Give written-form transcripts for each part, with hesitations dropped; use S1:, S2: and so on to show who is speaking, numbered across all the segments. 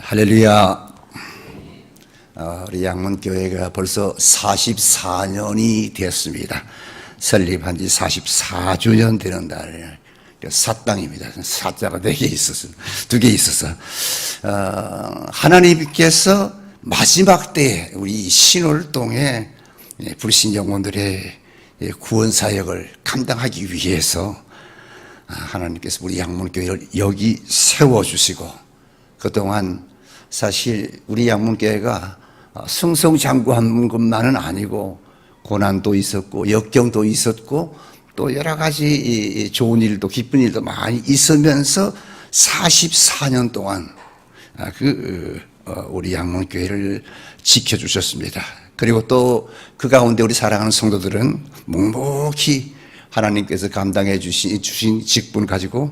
S1: 할렐루야. 우리 양문교회가 벌써 44년이 되었습니다. 설립한 지 44주년 되는 날, 사땅입니다. 사자가 4개 있어서, 2개 있어서, 하나님께서 마지막 때에 우리 신월동에 불신 영혼들의 구원 사역을 감당하기 위해서 하나님께서 우리 양문교회를 여기 세워주시고, 그동안 사실 우리 양문교회가 승승장구한 것만은 아니고 고난도 있었고 역경도 있었고 또 여러 가지 좋은 일도 기쁜 일도 많이 있으면서 44년 동안 우리 양문교회를 지켜주셨습니다. 그리고 또 그 가운데 우리 사랑하는 성도들은 묵묵히 하나님께서 감당해 주신 직분 가지고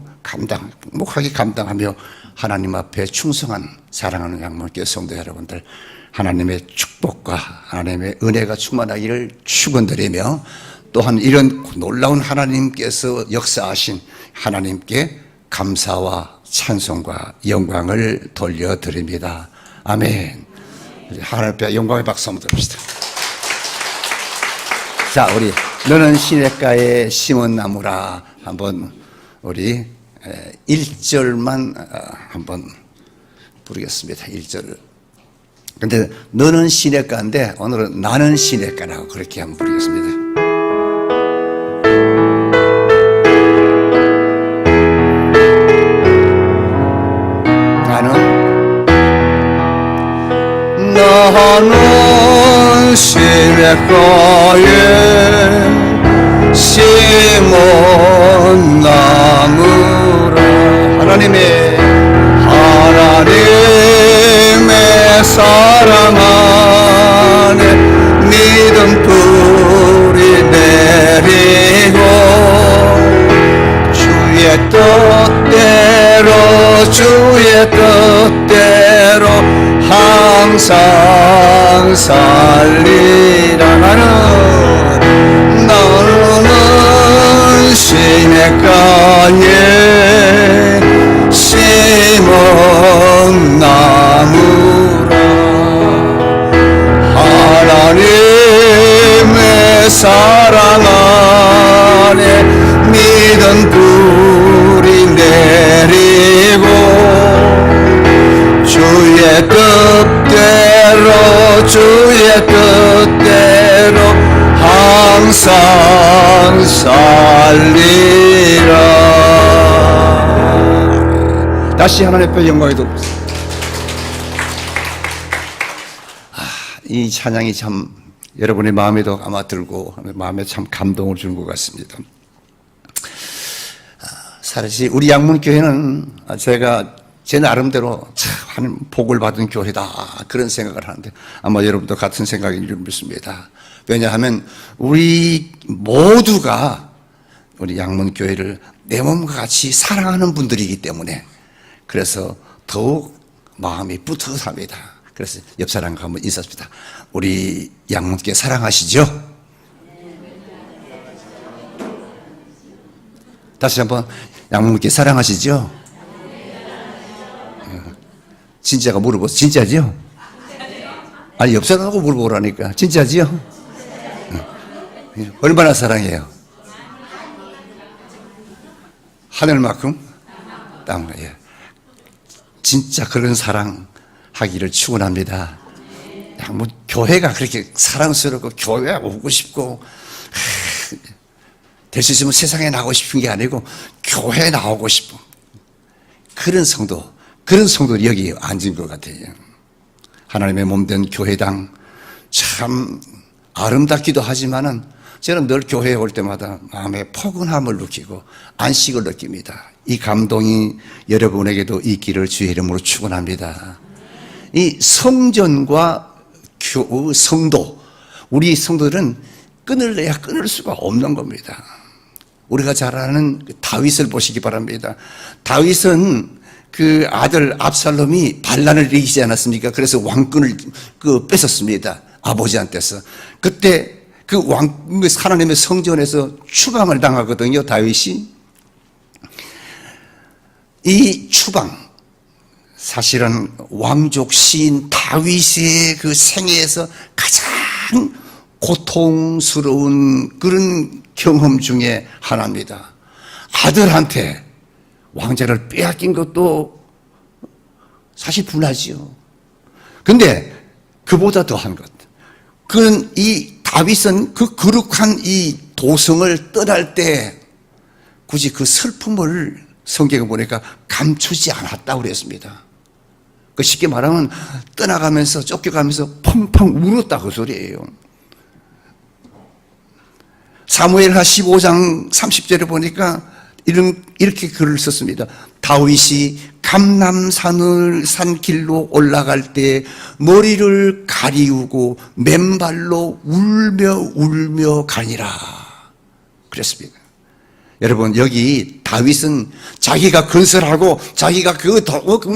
S1: 묵묵하게 감당하며 하나님 앞에 충성한 사랑하는 양문교회 성도 여러분들, 하나님의 축복과 하나님의 은혜가 충만하기를 축원드리며, 또한 이런 놀라운 하나님께서 역사하신 하나님께 감사와 찬송과 영광을 돌려드립니다. 아멘. 하나님 앞에 영광의 박수 한번 드립시다. 자, 우리 너는 시냇가에 심은 나무라, 한번 우리 1절만 한번 부르겠습니다. 1절. 근데 너는 시냇가인데 오늘은 나는 시냇가라고 그렇게 한번 부르겠습니다. 나는 시냇가에 심은 나무라. 하나님의 사랑 안에 믿음 뿌리 내리고 주의 뜻대로 항상 살리라. 나는 시냇가에 심은 나무라. 하나님의 사랑 안에 믿음 뿌리 내리고 주의 뜻대로 항상 살리라. 다시 하나님 앞에 영광이 돌립니다. 이 찬양이 참 여러분의 마음에도 아마 들고 마음에 참 감동을 주는 것 같습니다. 사실 우리 양문교회는 제가 제 나름대로 참 복을 받은 교회다 그런 생각을 하는데 아마 여러분도 같은 생각인 줄 믿습니다. 왜냐하면 우리 모두가 우리 양문교회를 내 몸과 같이 사랑하는 분들이기 때문에, 그래서 더욱 마음이 뿌듯합니다. 그래서 옆 사람과 한번 인사합시다. 우리 양문교회 사랑하시죠? 다시 한번, 양문교회 사랑하시죠? 진짜가 물어보세요. 진짜죠? 아니, 옆 사람하고 물어보라니까. 진짜지요? 얼마나 사랑해요? 하늘만큼? 땅만큼. 진짜 그런 사랑 하기를 축원합니다. 뭐 교회가 그렇게 사랑스럽고 교회에 오고 싶고 될 수 있으면 세상에 나오고 싶은 게 아니고 교회에 나오고 싶어. 그런 성도들이 여기 앉은 것 같아요. 하나님의 몸된 교회당 참 아름답기도 하지만은 저는 늘 교회에 올 때마다 마음의 포근함을 느끼고 안식을 느낍니다. 이 감동이 여러분에게도 있기를 주의 이름으로 축원합니다. 이 성전과 성도, 우리 성도들은 끊을래야 끊을 수가 없는 겁니다. 우리가 잘 아는 다윗을 보시기 바랍니다. 다윗은 그 아들 압살롬이 반란을 일으키지 않았습니까? 그래서 왕권을 뺏었습니다. 아버지한테서. 그때 하나님의 성전에서 추방을 당하거든요, 다윗이. 이 추방, 사실은 왕족 시인 다윗의 그 생애에서 가장 고통스러운 그런 경험 중에 하나입니다. 아들한테 왕자를 빼앗긴 것도 사실 분하지요. 근데 그보다 더한 것, 그는 이 다윗은 그 거룩한 이 도성을 떠날 때 굳이 그 슬픔을 성경에 보니까 감추지 않았다고 그랬습니다. 그 쉽게 말하면 떠나가면서 쫓겨가면서 펑펑 울었다 그 소리예요. 사무엘하 15장 30절에 보니까 이렇게 글을 썼습니다. 다윗이 감람산을 산 길로 올라갈 때 머리를 가리우고 맨발로 울며 가니라 그랬습니다. 여러분, 여기 다윗은 자기가 건설하고 자기가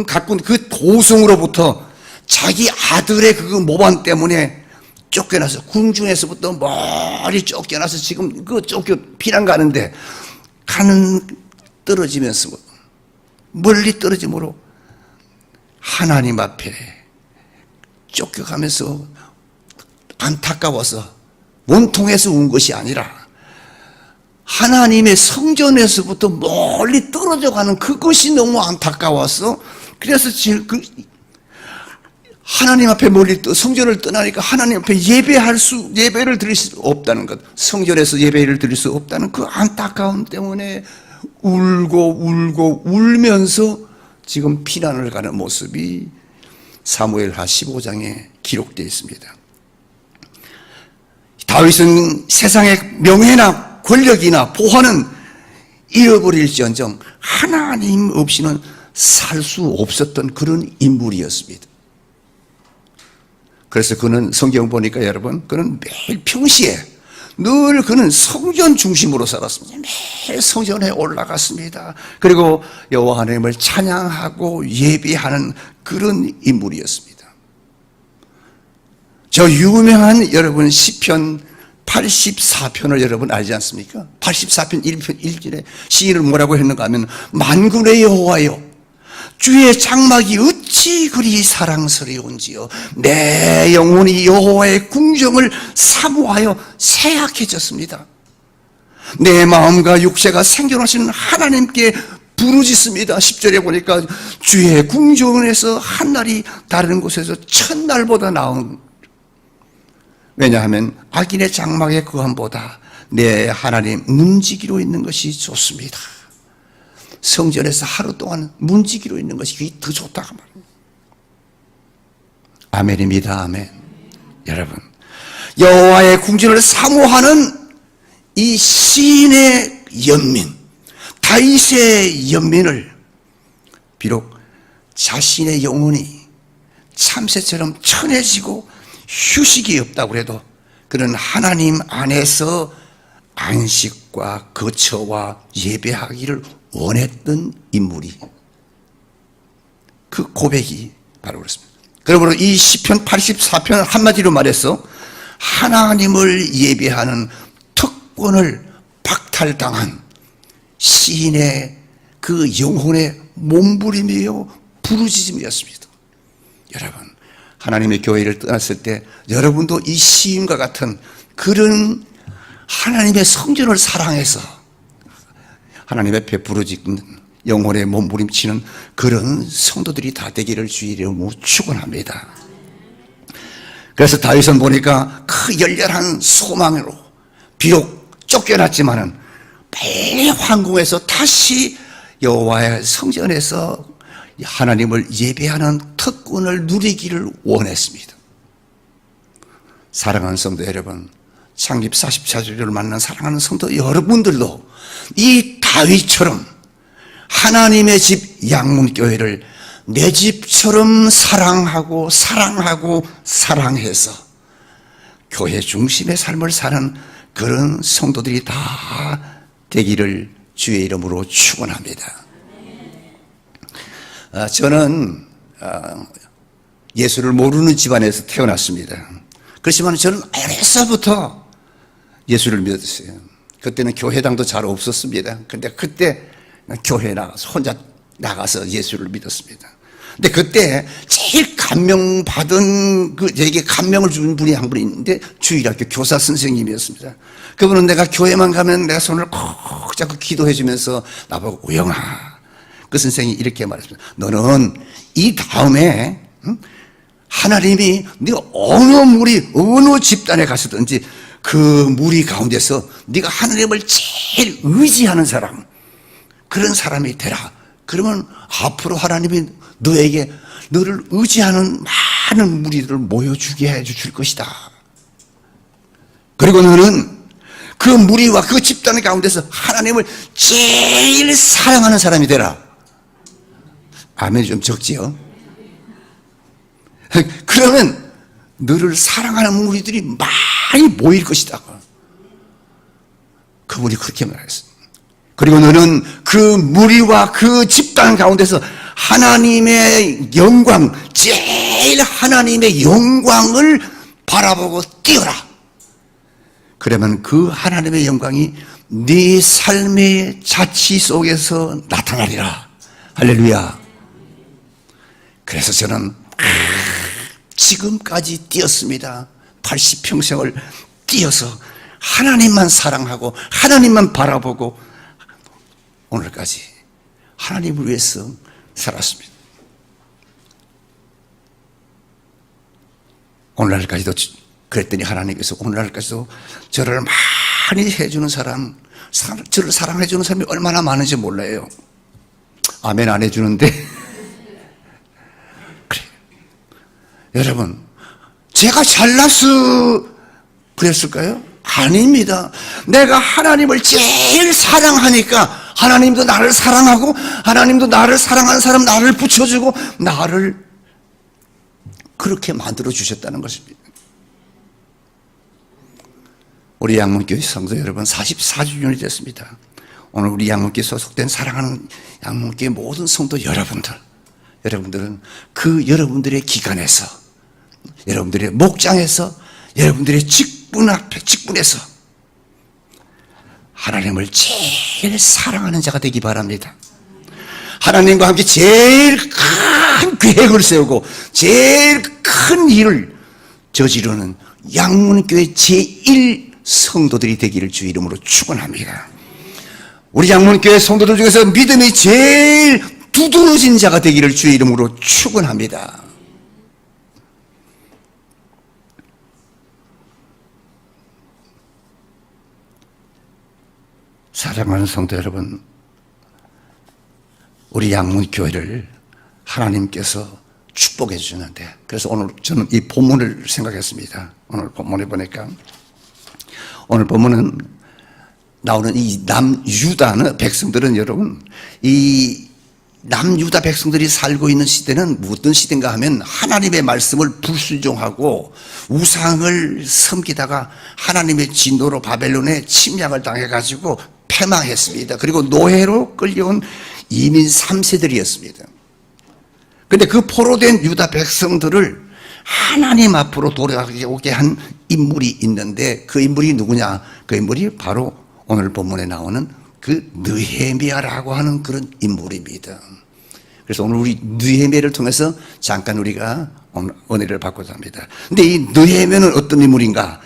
S1: 가꾼 그 도성으로부터 자기 아들의 그 모반 때문에 쫓겨나서 궁중에서부터 멀리 쫓겨나서 지금 피난 가는데 가는 떨어지면서 멀리 떨어짐으로 하나님 앞에 쫓겨가면서 안타까워서 원통해서 운 것이 아니라 하나님의 성전에서부터 멀리 떨어져 가는 그것이 너무 안타까워서, 그래서 하나님 앞에 멀리 성전을 떠나니까 하나님 앞에 예배를 드릴 수 없다는 것, 성전에서 예배를 드릴 수 없다는 그 안타까움 때문에 울고 울면서 지금 피난을 가는 모습이 사무엘하 15장에 기록되어 있습니다. 다윗은 세상의 명예나 권력이나 보화는 잃어버릴지언정 하나님 없이는 살 수 없었던 그런 인물이었습니다. 그래서 그는 성경 보니까 여러분, 그는 매일 평시에 늘 그는 성전 중심으로 살았습니다. 매일 성전에 올라갔습니다. 그리고 여호와 하나님을 찬양하고 예배하는 그런 인물이었습니다. 저 유명한 여러분 시편 84편을 여러분 알지 않습니까? 84편 1편 1절에 시인을 뭐라고 했는가 하면, 만군의 여호와여, 주의 장막이 어찌 그리 사랑스러운지요. 내 영혼이 여호와의 궁정을 사모하여 새약해졌습니다. 내 마음과 육체가 생존하시는 하나님께 부르짖습니다. 10절에 보니까 주의 궁정에서 한날이 다른 곳에서 첫날보다 나은, 왜냐하면 악인의 장막의 거함보다 내 하나님 문지기로 있는 것이 좋습니다. 성전에서 하루 동안 문지기로 있는 것이 더 좋다고 말합니다. 아멘입니다. 아멘. 여러분, 여호와의 궁전을 사모하는 이 시인의 연민, 다윗의 연민을 비록 자신의 영혼이 참새처럼 천해지고 휴식이 없다고 해도 그는 하나님 안에서 안식과 거처와 예배하기를 원했던 인물이, 그 고백이 바로 그렇습니다. 그러므로 이 시편 84편 한마디로 말해서 하나님을 예배하는 특권을 박탈당한 시인의 그 영혼의 몸부림이요 부르짖음이었습니다. 여러분, 하나님의 교회를 떠났을 때 여러분도 이 시인과 같은 그런 하나님의 성전을 사랑해서 하나님 앞에 부르짖는 영혼의 몸부림치는 그런 성도들이 다 되기를 주의 이름으로 축원합니다. 그래서 다윗은 보니까 그 열렬한 소망으로 비록 쫓겨났지만은 빨리 황궁에서 다시 여호와의 성전에서 하나님을 예배하는 특권을 누리기를 원했습니다. 사랑하는 성도 여러분, 창립 44주년을 맞는 사랑하는 성도 여러분들도 이 다윗처럼 하나님의 집 양문교회를 내 집처럼 사랑하고 사랑해서 교회 중심의 삶을 사는 그런 성도들이 다 되기를 주의 이름으로 축원합니다. 저는 예수를 모르는 집안에서 태어났습니다. 그렇지만 저는 어려서부터 예수를 믿었어요. 그때는 교회당도 잘 없었습니다. 그런데 그때 교회 혼자 나가서 예수를 믿었습니다. 근데 그때 제일 감명받은, 저에게 감명을 준 분이 한 분이 있는데, 주일학교 교사 선생님이었습니다. 그분은 내가 교회만 가면 내 손을 콕 잡고 기도해 주면서 나보고, 우영아, 그 선생님이 이렇게 말했습니다. 너는 이 다음에, 하나님이 네가 어느 무리, 어느 집단에 갔었든지 그 무리 가운데서 네가 하나님을 제일 의지하는 사람, 그런 사람이 되라. 그러면 앞으로 하나님이 너에게 너를 의지하는 많은 무리들을 모여주게 해줄 것이다. 그리고 너는 그 무리와 그 집단 가운데서 하나님을 제일 사랑하는 사람이 되라. 아멘이 좀 적지요? 그러면 너를 사랑하는 무리들이 많이 모일 것이다. 그분이 그렇게 말했어요. 그리고 너는 그 무리와 그 집단 가운데서 하나님의 영광, 제일 하나님의 영광을 바라보고 뛰어라. 그러면 그 하나님의 영광이 네 삶의 자치 속에서 나타나리라. 할렐루야. 그래서 저는 지금까지 뛰었습니다. 80평생을 뛰어서 하나님만 사랑하고 하나님만 바라보고 오늘까지 하나님을 위해서 살았습니다. 오늘날까지도 그랬더니 하나님께서 오늘날까지도 저를 많이 해주는 사람, 저를 사랑해주는 사람이 얼마나 많은지 몰라요. 아멘 안 해주는데 그래. 여러분, 제가 잘나서 그랬을까요? 아닙니다. 내가 하나님을 제일 사랑하니까 하나님도 나를 사랑하고 하나님도 나를 사랑하는 사람 나를 붙여주고 나를 그렇게 만들어 주셨다는 것입니다. 우리 양문교회 성도 여러분 44주년이 됐습니다. 오늘 우리 양문교회 소속된 사랑하는 양문교회 모든 성도 여러분들은 그 여러분들의 기관에서, 여러분들의 목장에서, 여러분들의 직분에서 하나님을 제일 사랑하는 자가 되기 바랍니다. 하나님과 함께 제일 큰 계획을 세우고 제일 큰 일을 저지르는 양문교회 제1 성도들이 되기를 주 이름으로 축원합니다. 우리 양문교회 성도들 중에서 믿음이 제일 두드러진 자가 되기를 주 이름으로 축원합니다. 사랑하는 성도 여러분, 우리 양문교회를 하나님께서 축복해 주셨는데, 그래서 오늘 저는 이 본문을 생각했습니다. 오늘 본문에 보니까 오늘 본문은 나오는 이 남유다 백성들은 여러분, 이 남유다 백성들이 살고 있는 시대는 어떤 시대인가 하면 하나님의 말씀을 불순종하고 우상을 섬기다가 하나님의 진노로 바벨론에 침략을 당해가지고 패망했습니다. 그리고 노예로 끌려온 이민 3세들이었습니다. 그런데 그 포로된 유다 백성들을 하나님 앞으로 돌아오게 한 인물이 있는데 그 인물이 누구냐? 그 인물이 바로 오늘 본문에 나오는 그 느헤미야라고 하는 그런 인물입니다. 그래서 오늘 우리 느헤미야를 통해서 잠깐 우리가 오늘 은혜를 받고자 합니다. 근데 이 느헤미야는 어떤 인물인가?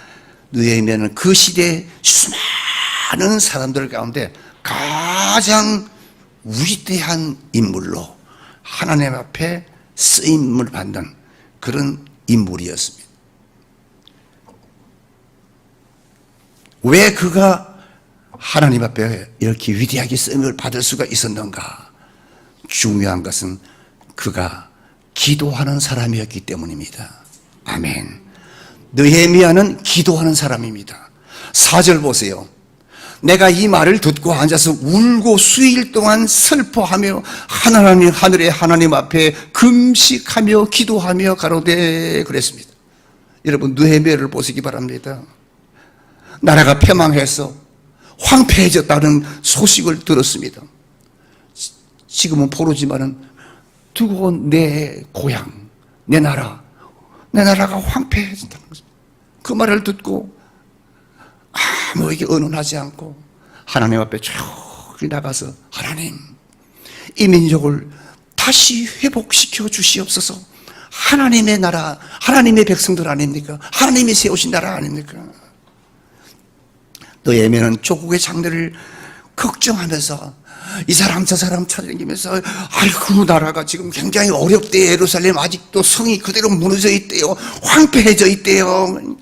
S1: 느헤미야는 그 시대에 수많은 사람들 가운데 가장 위대한 인물로 하나님 앞에 쓰임을 받는 그런 인물이었습니다. 왜 그가 하나님 앞에 이렇게 위대하게 쓰임을 받을 수가 있었는가? 중요한 것은 그가 기도하는 사람이었기 때문입니다. 아멘. 느헤미야는 기도하는 사람입니다. 4절 보세요. 내가 이 말을 듣고 앉아서 울고 수일 동안 슬퍼하며 하늘의 하나님 앞에 금식하며 기도하며 가로되 그랬습니다. 여러분, 느헤미야를 보시기 바랍니다. 나라가 패망해서 황폐해졌다는 소식을 들었습니다. 지금은 포로지만은 두고 온 내 고향, 내 나라가 황폐해진다는 것입니다. 그 말을 듣고 아무에게 언언하지 않고 하나님 앞에 조용히 나가서 하나님, 이 민족을 다시 회복시켜 주시옵소서. 하나님의 나라, 하나님의 백성들 아닙니까? 하나님이 세우신 나라 아닙니까? 느헤미야는 조국의 장래를 걱정하면서 이 사람 저 사람 찾아다니면서 아이고 나라가 지금 굉장히 어렵대요. 예루살렘 아직도 성이 그대로 무너져 있대요. 황폐해져 있대요.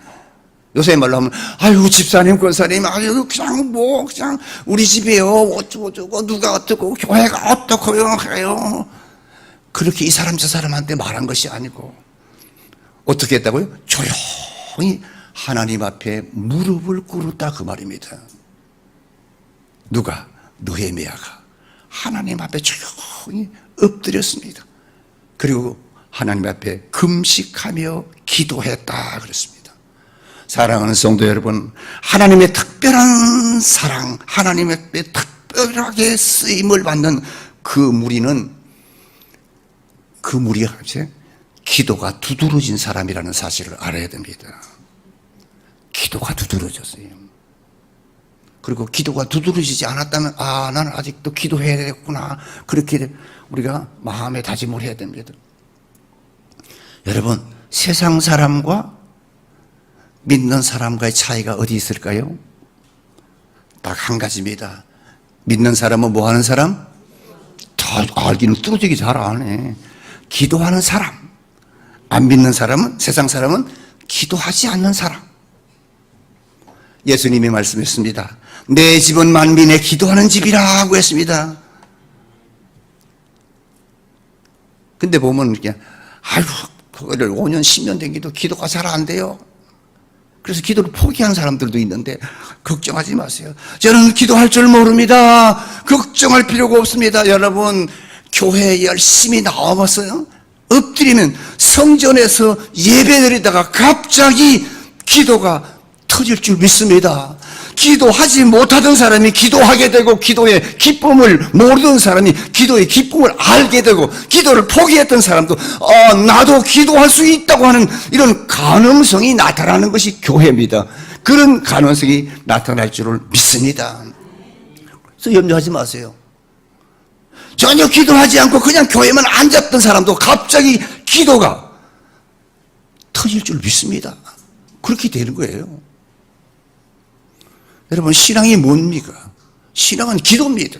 S1: 요새 말로 하면 아유 집사님 권사님 아유 그냥 우리 집이에요. 어쩌고 누가 어떻고 교회가 어떻고요 해요. 그렇게 이 사람 저 사람한테 말한 것이 아니고 어떻게 했다고요? 조용히 하나님 앞에 무릎을 꿇었다 그 말입니다. 누가? 느헤미야가 하나님 앞에 조용히 엎드렸습니다. 그리고 하나님 앞에 금식하며 기도했다 그랬습니다. 사랑하는 성도 여러분, 하나님의 특별한 사랑, 하나님 앞에 특별하게 쓰임을 받는 그 무리가 기도가 두드러진 사람이라는 사실을 알아야 됩니다. 기도가 두드러졌어요. 그리고 기도가 두드러지지 않았다면 나는 아직도 기도해야 되겠구나. 그렇게 우리가 마음에 다짐을 해야 됩니다. 여러분, 세상 사람과 믿는 사람과의 차이가 어디 있을까요? 딱 한 가지입니다. 믿는 사람은 뭐 하는 사람? 다 알기는 뚫어지기 잘 아네. 기도하는 사람. 안 믿는 사람은, 세상 사람은 기도하지 않는 사람. 예수님이 말씀했습니다. 내 집은 만민의 기도하는 집이라고 했습니다. 근데 보면 그냥 아이고 그거를 5년 10년 된 기도가 잘 안 돼요. 그래서 기도를 포기한 사람들도 있는데 걱정하지 마세요. 저는 기도할 줄 모릅니다. 걱정할 필요가 없습니다. 여러분 교회에 열심히 나와봤어요. 엎드리면 성전에서 예배드리다가 갑자기 기도가 터질 줄 믿습니다. 기도하지 못하던 사람이 기도하게 되고 기도의 기쁨을 모르던 사람이 기도의 기쁨을 알게 되고 기도를 포기했던 사람도 나도 기도할 수 있다고 하는 이런 가능성이 나타나는 것이 교회입니다. 그런 가능성이 나타날 줄을 믿습니다. 그래서 염려하지 마세요. 전혀 기도하지 않고 그냥 교회만 앉았던 사람도 갑자기 기도가 터질 줄 믿습니다. 그렇게 되는 거예요. 여러분 신앙이 뭡니까? 신앙은 기도입니다.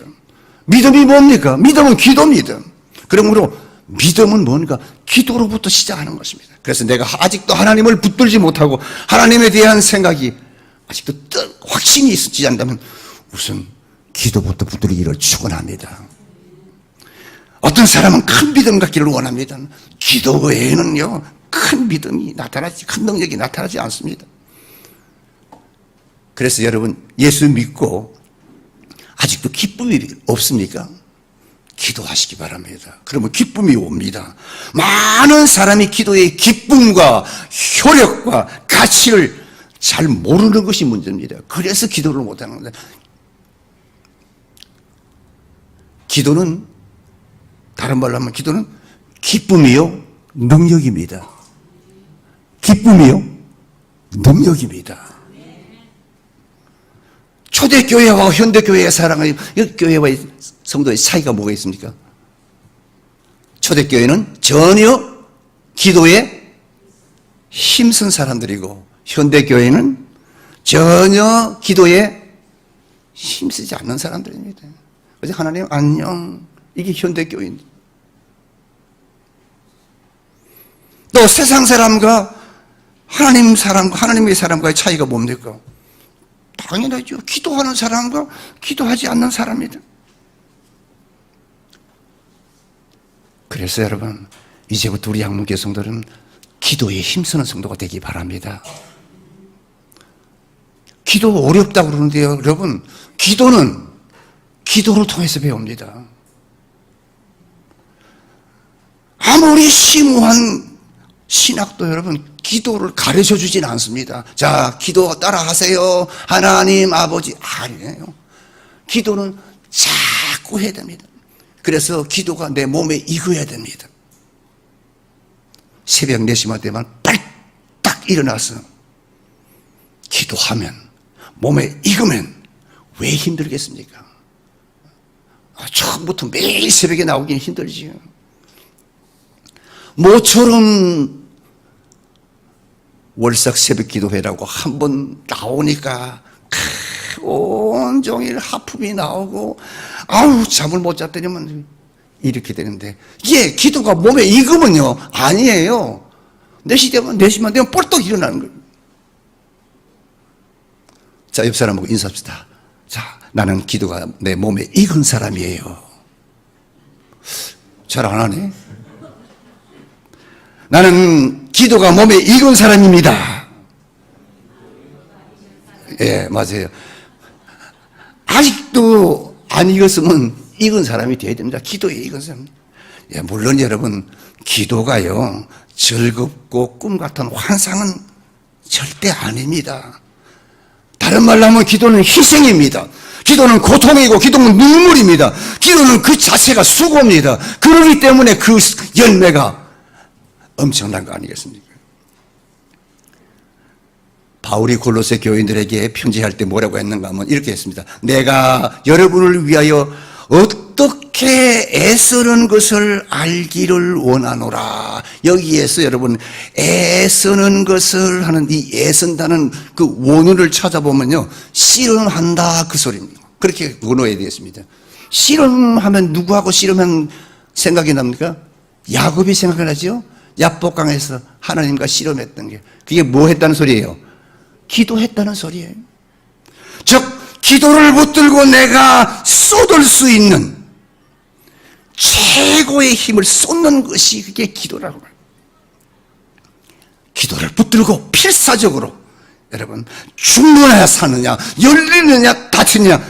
S1: 믿음이 뭡니까? 믿음은 기도입니다. 그러므로 믿음은 뭔가? 기도로부터 시작하는 것입니다. 그래서 내가 아직도 하나님을 붙들지 못하고 하나님에 대한 생각이 아직도 확신이 있지 않다면 우선 기도부터 붙들기를 축원합니다. 어떤 사람은 큰 믿음 갖기를 원합니다. 기도 외에는요 큰 믿음이 나타나지, 큰 능력이 나타나지 않습니다. 그래서 여러분 예수 믿고 아직도 기쁨이 없습니까? 기도하시기 바랍니다. 그러면 기쁨이 옵니다. 많은 사람이 기도의 기쁨과 효력과 가치를 잘 모르는 것이 문제입니다. 그래서 기도를 못하는 겁니다. 기도는 다른 말로 하면 기도는 기쁨이요 능력입니다. 기쁨이요 능력입니다. 초대교회와 현대교회의 사랑의 교회와의 성도의 차이가 뭐가 있습니까? 초대교회는 전혀 기도에 힘쓴 사람들이고 현대교회는 전혀 기도에 힘쓰지 않는 사람들입니다. 그래서 하나님 안녕, 이게 현대교회입니다. 또 세상 사람과 하나님의 사람과의 차이가 뭡니까? 당연하죠. 기도하는 사람과 기도하지 않는 사람이다. 그래서 여러분 이제부터 우리 양문교 성도는 기도에 힘쓰는 성도가 되기 바랍니다. 기도 어렵다고 그러는데요. 여러분 기도는 기도를 통해서 배웁니다. 아무리 심오한 신학도 여러분 기도를 가르쳐 주진 않습니다. 자, 기도 따라 하세요. 하나님 아버지. 아니에요. 기도는 자꾸 해야 됩니다. 그래서 기도가 내 몸에 익어야 됩니다. 새벽 4시만 되면 빨딱 일어나서 기도하면 몸에 익으면 왜 힘들겠습니까? 처음부터 매일 새벽에 나오기는 힘들지요. 모처럼 월삭 새벽 기도회라고 한 번 나오니까 온종일 하품이 나오고 아우 잠을 못 잤더니만 이렇게 되는데, 이게 기도가 몸에 익으면요 아니에요. 4시 되면 4시만 되면 뻘떡 일어나는 거예요. 자, 옆 사람하고 인사합시다. 자, 나는 기도가 내 몸에 익은 사람이에요. 잘 안 하네. 나는 기도가 몸에 익은 사람입니다. 예, 맞아요. 아직도 안 익었으면 익은 사람이 되어야 됩니다. 기도에 익은 사람. 예, 물론 여러분, 기도가요 즐겁고 꿈 같은 환상은 절대 아닙니다. 다른 말로 하면 기도는 희생입니다. 기도는 고통이고 기도는 눈물입니다. 기도는 그 자체가 수고입니다. 그러기 때문에 그 열매가 엄청난 거 아니겠습니까? 바울이 골로새 교인들에게 편지할 때 뭐라고 했는가 하면 이렇게 했습니다. 내가 여러분을 위하여 어떻게 애쓰는 것을 알기를 원하노라. 여기에서 여러분 애쓰는 것을 하는 이 애쓴다는 그 원어를 찾아보면요 씨름한다 그 소리입니다. 그렇게 원어해야 되겠습니다. 씨름하면 누구하고 씨름한 생각이 납니까? 야곱이 생각이 나죠? 야복강에서 하나님과 씨름했던 게, 그게 뭐 했다는 소리예요? 기도했다는 소리예요. 즉 기도를 붙들고 내가 쏟을 수 있는 최고의 힘을 쏟는 것이 그게 기도라고 해요. 기도를 붙들고 필사적으로 여러분 죽느냐 사느냐 열리느냐 닫히느냐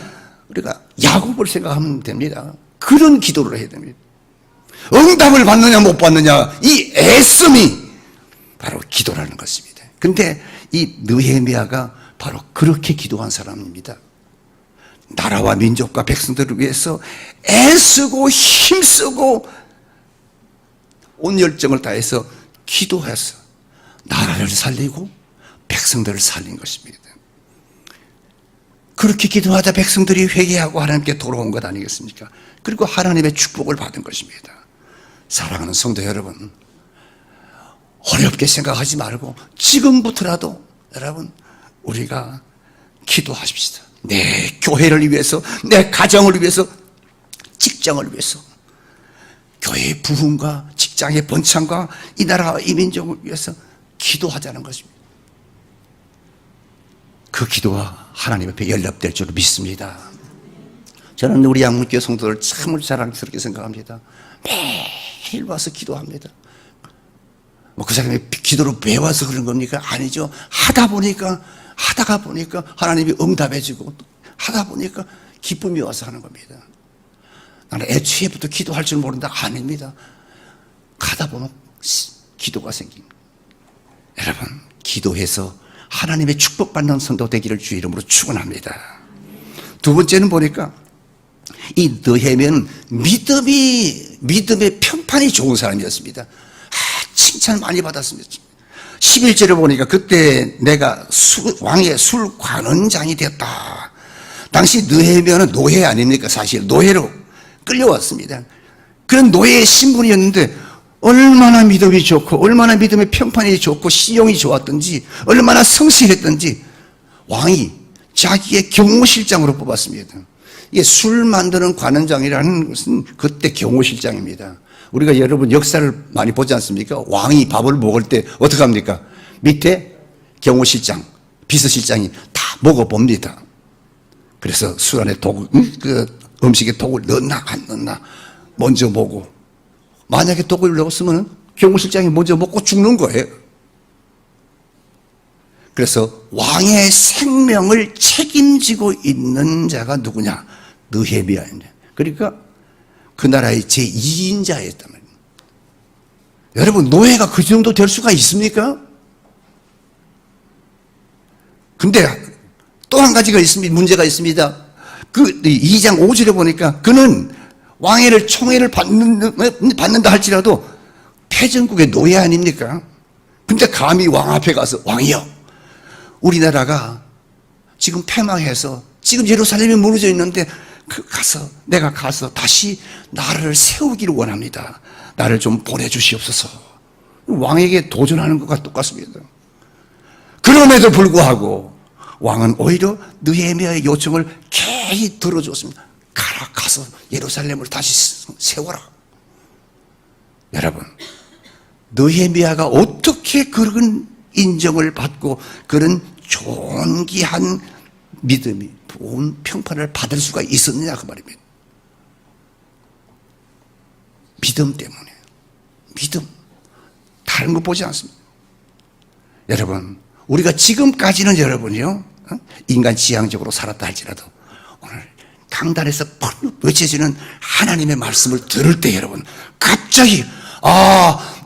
S1: 우리가 야곱을 생각하면 됩니다. 그런 기도를 해야 됩니다. 응답을 받느냐 못 받느냐 이 애씀이 바로 기도라는 것입니다. 근데 이 느헤미야가 바로 그렇게 기도한 사람입니다. 나라와 민족과 백성들을 위해서 애쓰고 힘쓰고 온 열정을 다해서 기도해서 나라를 살리고 백성들을 살린 것입니다. 그렇게 기도하다 백성들이 회개하고 하나님께 돌아온 것 아니겠습니까? 그리고 하나님의 축복을 받은 것입니다. 사랑하는 성도 여러분, 어렵게 생각하지 말고 지금부터라도 여러분 우리가 기도하십시다. 내 교회를 위해서, 내 가정을 위해서, 직장을 위해서, 교회의 부흥과 직장의 번창과 이 나라와 이 민족을 위해서 기도하자는 것입니다. 그 기도가 하나님 앞에 연락될 줄 믿습니다. 저는 우리 양문교회 성도들 참을 자랑스럽게 생각합니다. 매일 와서 기도합니다. 뭐 그 사람이 기도를 배워서 그런 겁니까? 아니죠. 하다가 보니까 하나님이 응답해주고 하다 보니까 기쁨이 와서 하는 겁니다. 나는 애초에부터 기도할 줄 모른다. 아닙니다. 가다 보면 기도가 생깁니다. 여러분 기도해서 하나님의 축복받는 성도 되기를 주의 이름으로 축원합니다. 두 번째는 보니까 이 느헤미야는 믿음의 편판이 좋은 사람이었습니다. 칭찬 많이 받았습니다. 11절에 보니까 그때 내가 왕의 술 관원장이 되었다. 당시 느헤미야는 노예 아닙니까? 사실 노예로 끌려왔습니다. 그런 노예의 신분이었는데 얼마나 믿음이 좋고 얼마나 믿음의 평판이 좋고 신용이 좋았던지 얼마나 성실했던지 왕이 자기의 경호실장으로 뽑았습니다. 이게 술 만드는 관원장이라는 것은 그때 경호실장입니다. 우리가 여러분 역사를 많이 보지 않습니까? 왕이 밥을 먹을 때 어떻게 합니까? 밑에 경호실장, 비서실장이 다 먹어봅니다. 그래서 술 안에 그 음식에 독을 넣나 안 넣나 먼저 보고, 만약에 독을 넣었으면 경호실장이 먼저 먹고 죽는 거예요. 그래서 왕의 생명을 책임지고 있는 자가 누구냐? 느헤미야입니다. 그러니까 그 나라의 제2인자였단 말이에요. 여러분 노예가 그 정도 될 수가 있습니까? 근데 또 한 가지가 있습니다. 문제가 있습니다. 그 2장 5절에 보니까 그는 왕위를 총애를 받는다 할지라도 패전국의 노예 아닙니까? 근데 감히 왕 앞에 가서 왕이여, 우리나라가 지금 패망해서 지금 예루살렘이 무너져 있는데 내가 가서 다시 나라를 세우기를 원합니다. 나를 좀 보내주시옵소서. 왕에게 도전하는 것과 똑같습니다. 그럼에도 불구하고 왕은 오히려 느헤미야의 요청을 개히 들어줬습니다. 가서 예루살렘을 다시 세워라. 여러분, 느헤미야가 어떻게 그런 인정을 받고 그런 존귀한 믿음이 좋은 평판을 받을 수가 있었느냐 그 말입니다. 믿음 때문에. 믿음. 다른 거 보지 않습니다. 여러분, 우리가 지금까지는 여러분이요, 인간 지향적으로 살았다 할지라도 오늘 강단에서 외쳐지는 하나님의 말씀을 들을 때 여러분, 갑자기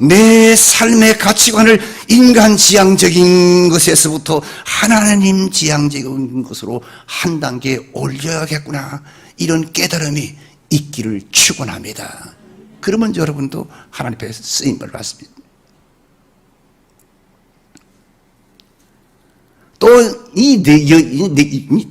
S1: 내 삶의 가치관을 인간 지향적인 것에서부터 하나님 지향적인 것으로 한 단계 올려야겠구나, 이런 깨달음이 있기를 축원합니다. 그러면 여러분도 하나님 앞에 쓰임을 받습니다. 또 이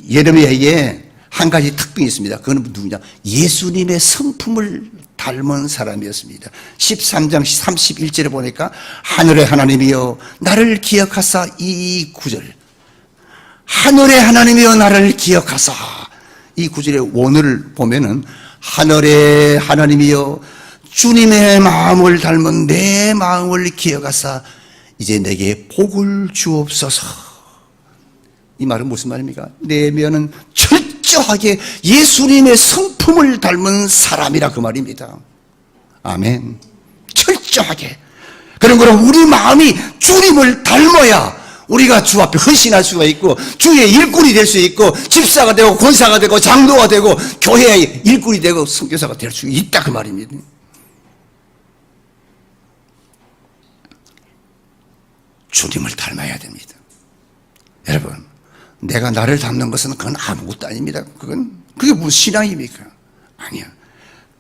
S1: 예레미야에 한 가지 특징이 있습니다. 그건 누구냐? 예수님의 성품을 닮은 사람이었습니다. 13장 31절에 보니까 하늘의 하나님이여 나를 기억하사, 이 구절, 하늘의 하나님이여 나를 기억하사, 이 구절의 원어를 보면은 하늘의 하나님이여 주님의 마음을 닮은 내 마음을 기억하사 이제 내게 복을 주옵소서. 이 말은 무슨 말입니까? 내면은 철저하게 예수님의 성품을 닮은 사람이라 그 말입니다. 아멘. 철저하게. 그럼 우리 마음이 주님을 닮아야 우리가 주 앞에 헌신할 수가 있고 주의 일꾼이 될 수 있고 집사가 되고 권사가 되고 장로가 되고 교회의 일꾼이 되고 선교사가 될 수 있다 그 말입니다. 주님을 닮아야 됩니다. 여러분, 내가 나를 닮는 것은 그건 아무것도 아닙니다. 그게 무슨 신앙입니까? 아니야.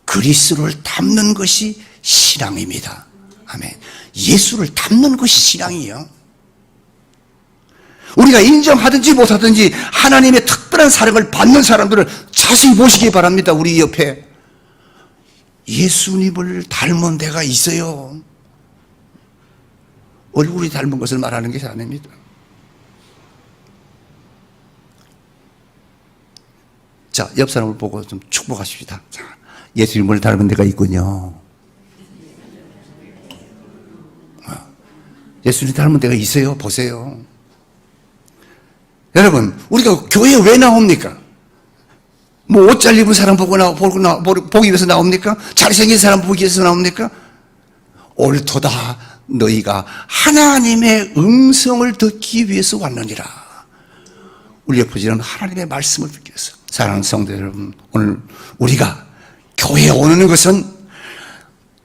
S1: 그리스도를 닮는 것이 신앙입니다. 아멘. 예수를 닮는 것이 신앙이에요. 우리가 인정하든지 못하든지 하나님의 특별한 사랑을 받는 사람들을 자세히 보시기 바랍니다. 우리 옆에 예수님을 닮은 데가 있어요. 얼굴이 닮은 것을 말하는 것이 아닙니다. 자, 옆 사람을 보고 좀 축복하십시다. 자, 예수님을 닮은 데가 있군요. 예수님 닮은 데가 있어요. 보세요. 여러분, 우리가 교회에 왜 나옵니까? 뭐 옷 잘 입은 사람 보기 위해서 나옵니까? 잘생긴 사람 보기 위해서 나옵니까? 옳도다, 너희가 하나님의 음성을 듣기 위해서 왔느니라. 우리 옆에 지는 하나님의 말씀을 듣기 위해서. 사랑하는 성도 여러분, 오늘 우리가 교회에 오는 것은,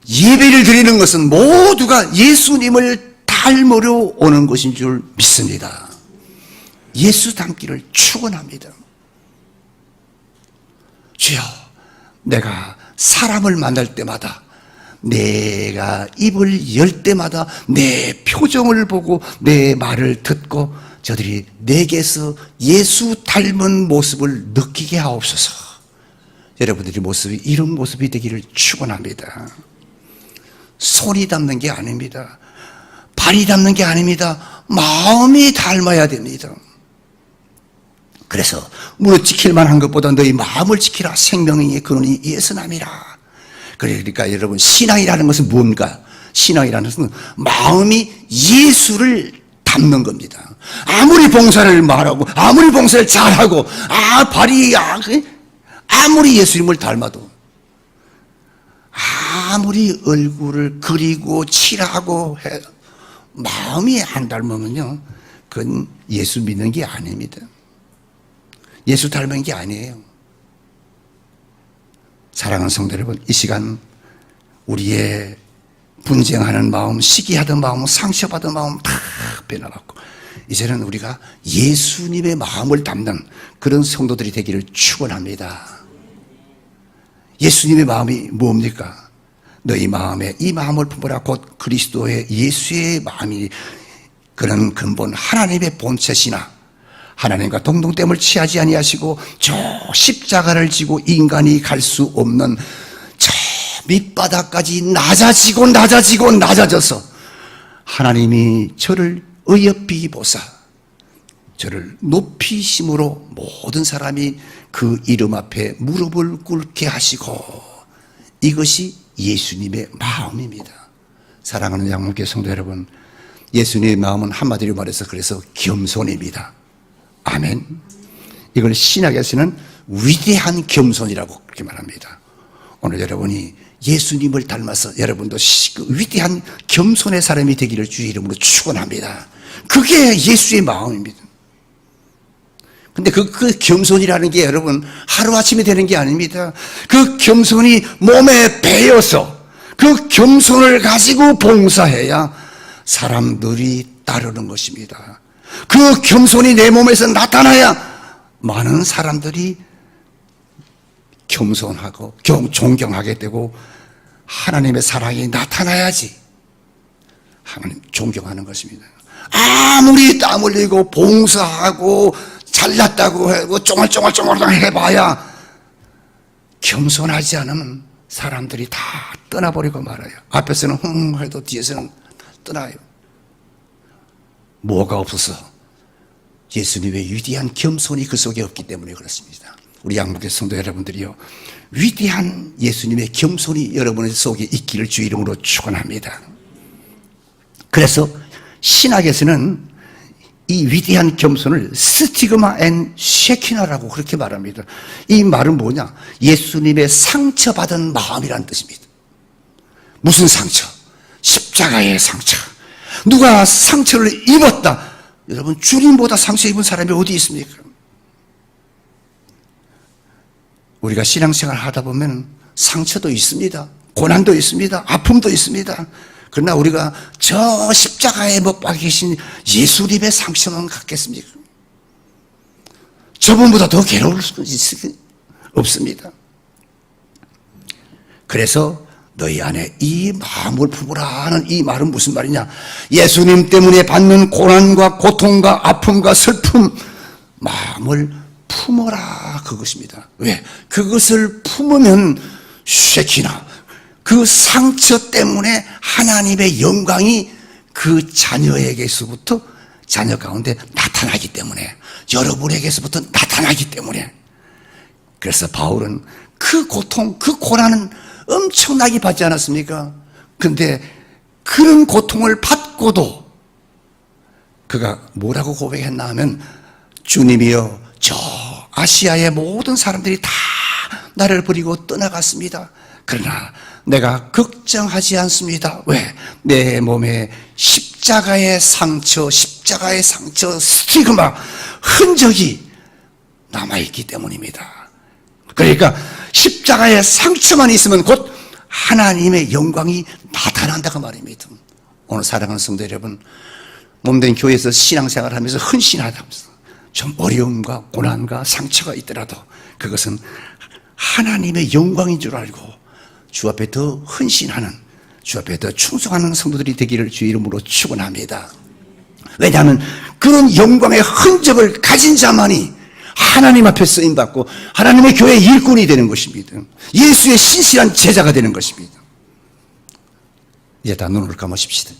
S1: 예배를 드리는 것은 모두가 예수님을 닮으려 오는 것인 줄 믿습니다. 예수 닮기를 축원합니다. 주여, 내가 사람을 만날 때마다, 내가 입을 열 때마다 내 표정을 보고 내 말을 듣고 저들이 내게서 예수 닮은 모습을 느끼게 하옵소서. 여러분들의 모습이 이런 모습이 되기를 축원합니다. 손이 닮는 게 아닙니다. 발이 닮는 게 아닙니다. 마음이 닮아야 됩니다. 그래서 무릇 지킬 만한 것보다 너희 마음을 지키라. 생명의 근원이 이에서 남이라. 그러니까 여러분, 신앙이라는 것은 뭔가? 신앙이라는 것은 마음이 예수를 닮는 겁니다. 아무리 봉사를 말하고 아무리 봉사를 잘하고 발이 아무리 예수님을 닮아도, 아무리 얼굴을 그리고 칠하고 해, 마음이 안 닮으면요, 그건 예수 믿는 게 아닙니다. 예수 닮은 게 아니에요. 사랑하는 성도 여러분, 이 시간 우리의 분쟁하는 마음, 시기하던 마음, 상처받은 마음 다 변화받고 이제는 우리가 예수님의 마음을 담는 그런 성도들이 되기를 축원합니다. 예수님의 마음이 뭡니까? 너희 마음에 이 마음을 품으라. 곧 그리스도의 예수의 마음이 그런 근본 하나님의 본체시나 하나님과 동등됨을 취하지 아니하시고 저 십자가를 지고 인간이 갈 수 없는 저 밑바닥까지 낮아지고 낮아져서 하나님이 저를 어여삐 보사 저를 높이심으로 모든 사람이 그 이름 앞에 무릎을 꿇게 하시고, 이것이 예수님의 마음입니다. 사랑하는 양목교 성도 여러분, 예수님의 마음은 한마디로 말해서 그래서 겸손입니다. 아멘. 이걸 신약에서는 위대한 겸손이라고 그렇게 말합니다. 오늘 여러분이 예수님을 닮아서 여러분도 위대한 겸손의 사람이 되기를 주의 이름으로 축원합니다. 그게 예수의 마음입니다. 근데 그 겸손이라는 게 여러분 하루아침에 되는 게 아닙니다. 그 겸손이 몸에 배어서 그 겸손을 가지고 봉사해야 사람들이 따르는 것입니다. 그 겸손이 내 몸에서 나타나야 많은 사람들이 겸손하고 존경하게 되고 하나님의 사랑이 나타나야지 하나님 존경하는 것입니다. 아무리 땀 흘리고 봉사하고 잘났다고 하고 쫑알쫑알 해봐야 겸손하지 않으면 사람들이 다 떠나버리고 말아요. 앞에서는 흥 해도 뒤에서는 떠나요. 뭐가 없어서? 예수님의 위대한 겸손이 그 속에 없기 때문에 그렇습니다. 우리 양목의 성도 여러분들이요, 위대한 예수님의 겸손이 여러분의 속에 있기를 주의 이름으로 축원합니다. 그래서 신학에서는 이 위대한 겸손을 스티그마 앤 쉐키나라고 그렇게 말합니다. 이 말은 뭐냐? 예수님의 상처받은 마음이라는 뜻입니다. 무슨 상처? 십자가의 상처. 누가 상처를 입었다. 여러분, 주님보다 상처 입은 사람이 어디 있습니까? 우리가 신앙생활 하다 보면 상처도 있습니다. 고난도 있습니다. 아픔도 있습니다. 그러나 우리가 저 십자가에 못 박히신 예수님의 상처만 갖겠습니까? 저분보다 더 괴로울 수 없습니다. 그래서 너희 안에 이 마음을 품으라 하는 이 말은 무슨 말이냐? 예수님 때문에 받는 고난과 고통과 아픔과 슬픔, 마음을 품어라, 그것입니다. 왜? 그것을 품으면 쉐키나, 그 상처 때문에 하나님의 영광이 그 자녀에게서부터, 자녀 가운데 나타나기 때문에, 여러분에게서부터 나타나기 때문에. 그래서 바울은 그 고통, 그 고난은 엄청나게 받지 않았습니까? 근데 그런 고통을 받고도 그가 뭐라고 고백했나 하면, 주님이여, 저 아시아의 모든 사람들이 다 나를 버리고 떠나갔습니다. 그러나 내가 걱정하지 않습니다. 왜? 내 몸에 십자가의 상처, 스티그마, 흔적이 남아있기 때문입니다. 그러니까 십자가의 상처만 있으면 곧 하나님의 영광이 나타난다고 말입니다. 오늘 사랑하는 성도 여러분, 몸된 교회에서 신앙생활을 하면서 헌신하다면서 좀 어려움과 고난과 상처가 있더라도 그것은 하나님의 영광인 줄 알고 주 앞에 더 헌신하는, 주 앞에 더 충성하는 성도들이 되기를 주의 이름으로 축원합니다. 왜냐하면 그런 영광의 흔적을 가진 자만이 하나님 앞에 쓰임받고 하나님의 교회의 일꾼이 되는 것입니다. 예수의 신실한 제자가 되는 것입니다. 이제 다 눈을 감으십시다.